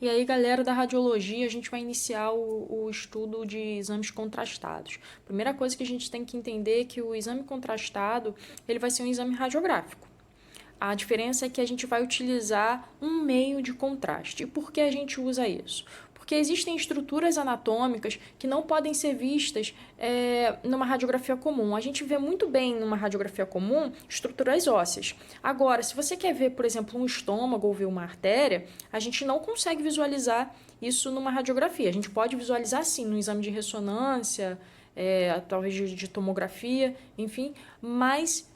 E aí, galera da radiologia, a gente vai iniciar o estudo de exames contrastados. Primeira coisa que a gente tem que entender é que o exame contrastado, ele vai ser um exame radiográfico. A diferença é que a gente vai utilizar um meio de contraste. E por que a gente usa isso? Porque existem estruturas anatômicas que não podem ser vistas numa radiografia comum. A gente vê muito bem numa radiografia comum estruturas ósseas. Agora, se você quer ver, por exemplo, um estômago ou ver uma artéria, a gente não consegue visualizar isso numa radiografia. A gente pode visualizar sim no exame de ressonância, talvez de tomografia, enfim, mas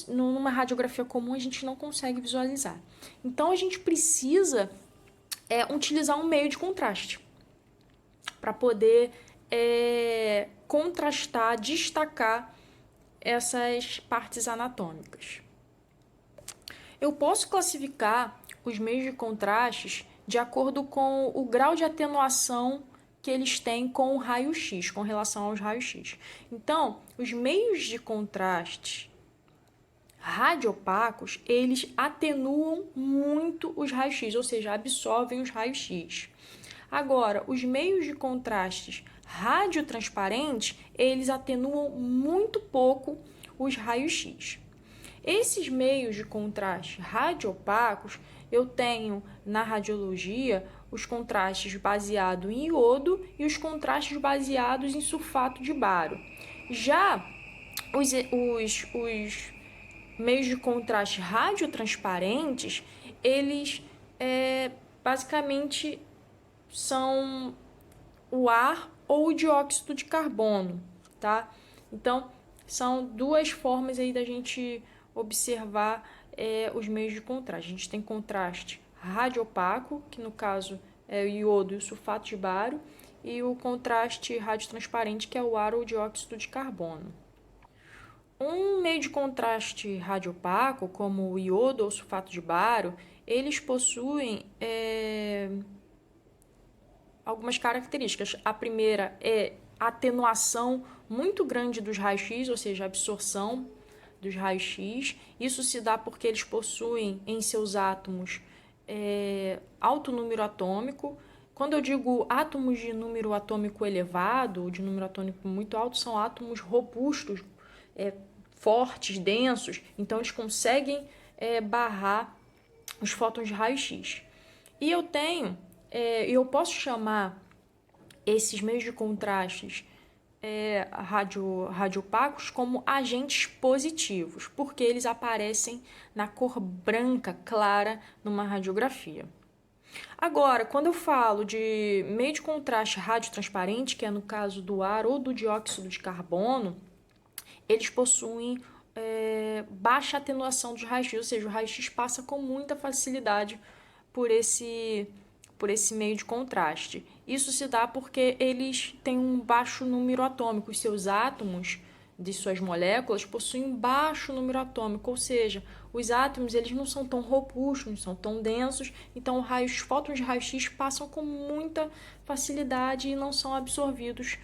numa radiografia comum a gente não consegue visualizar. Então a gente precisa utilizar um meio de contraste para poder contrastar, destacar essas partes anatômicas. Eu posso classificar os meios de contrastes de acordo com o grau de atenuação que eles têm com o raio-x, com relação aos raios-x. Então, os meios de contraste radiopacos, eles atenuam muito os raios-x, ou seja, absorvem os raios-x. Agora, os meios de contrastes radiotransparentes, eles atenuam muito pouco os raios-x. Esses meios de contraste radiopacos, eu tenho na radiologia os contrastes baseados em iodo e os contrastes baseados em sulfato de bário. Já os meios de contraste radiotransparentes, eles basicamente são o ar ou o dióxido de carbono, tá? Então, são duas formas aí da gente observar os meios de contraste. A gente tem contraste radiopaco, que no caso é o iodo e o sulfato de bário, e o contraste radiotransparente, que é o ar ou o dióxido de carbono. Um meio de contraste radiopaco, como o iodo ou sulfato de bário, eles possuem algumas características. A primeira é a atenuação muito grande dos raios-x, ou seja, a absorção dos raios-x. Isso se dá porque eles possuem em seus átomos alto número atômico. Quando eu digo átomos de número atômico elevado, de número atômico muito alto, são átomos robustos, fortes, densos, então eles conseguem barrar os fótons de raio-x. E eu posso chamar esses meios de contrastes radiopacos como agentes positivos, porque eles aparecem na cor branca clara numa radiografia. Agora, quando eu falo de meio de contraste radiotransparente, que é no caso do ar ou do dióxido de carbono, eles possuem baixa atenuação dos raios-x, ou seja, o raio-x passa com muita facilidade por esse meio de contraste. Isso se dá porque eles têm um baixo número atômico, os seus átomos de suas moléculas possuem um baixo número atômico, ou seja, os átomos eles não são tão robustos, não são tão densos, então os fótons de raio-x passam com muita facilidade e não são absorvidos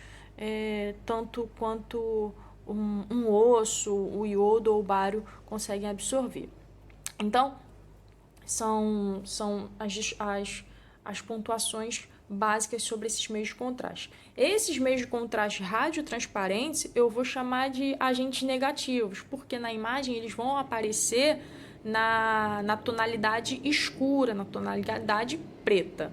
tanto quanto um osso, o iodo ou o bário conseguem absorver. Então, são as pontuações básicas sobre esses meios de contraste. Esses meios de contraste radiotransparentes eu vou chamar de agentes negativos, porque na imagem eles vão aparecer na tonalidade escura, na tonalidade preta.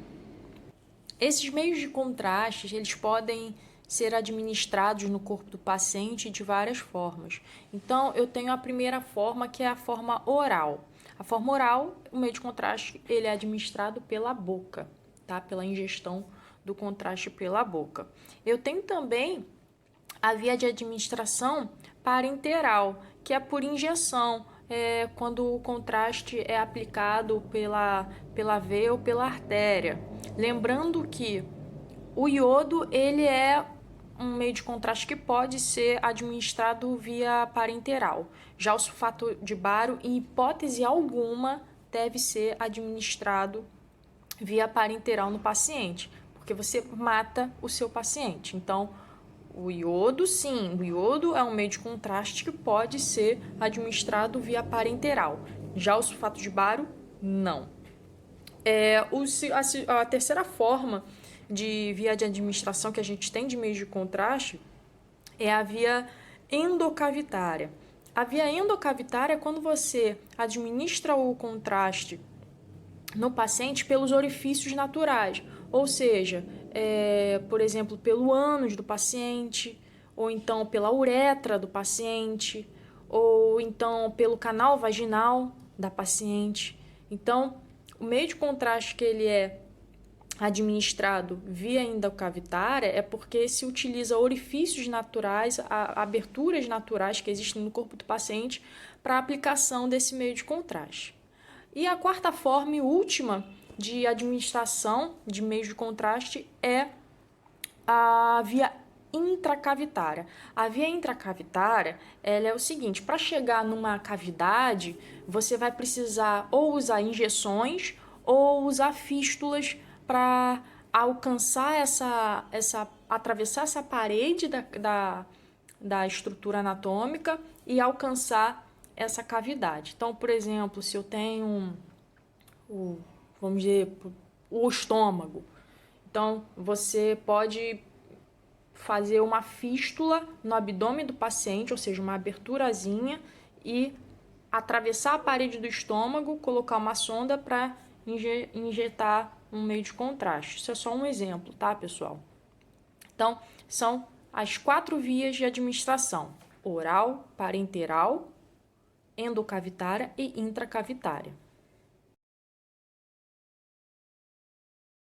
Esses meios de contraste eles podem ser administrados no corpo do paciente de várias formas. Então, eu tenho a primeira forma, que é a forma oral. A forma oral, o meio de contraste, ele é administrado pela boca, tá? Pela ingestão do contraste pela boca. Eu tenho também a via de administração parenteral, que é por injeção, quando o contraste é aplicado pela veia ou pela artéria. Lembrando que o iodo, ele é um meio de contraste que pode ser administrado via parenteral. Já o sulfato de bário, em hipótese alguma, deve ser administrado via parenteral no paciente, porque você mata o seu paciente. Então, o iodo, sim, o iodo é um meio de contraste que pode ser administrado via parenteral. Já o sulfato de bário, não. A terceira forma de via de administração que a gente tem de meios de contraste é a via endocavitária. A via endocavitária é quando você administra o contraste no paciente pelos orifícios naturais, ou seja, por exemplo, pelo ânus do paciente, ou então pela uretra do paciente, ou então pelo canal vaginal da paciente. Então, o meio de contraste que ele é administrado via endocavitária é porque se utiliza orifícios naturais, aberturas naturais que existem no corpo do paciente para a aplicação desse meio de contraste. E a quarta forma e última de administração de meios de contraste é a via intracavitária. A via intracavitária, ela é o seguinte: para chegar numa cavidade, você vai precisar ou usar injeções ou usar fístulas para alcançar atravessar essa parede da estrutura anatômica e alcançar essa cavidade. Então, por exemplo, se eu tenho vamos dizer, o estômago, então você pode fazer uma fístula no abdômen do paciente, ou seja, uma aberturazinha, e atravessar a parede do estômago, colocar uma sonda para injetar um meio de contraste. Isso é só um exemplo, tá, pessoal? Então, são as 4 vias de administração: oral, parenteral, endocavitária e intracavitária.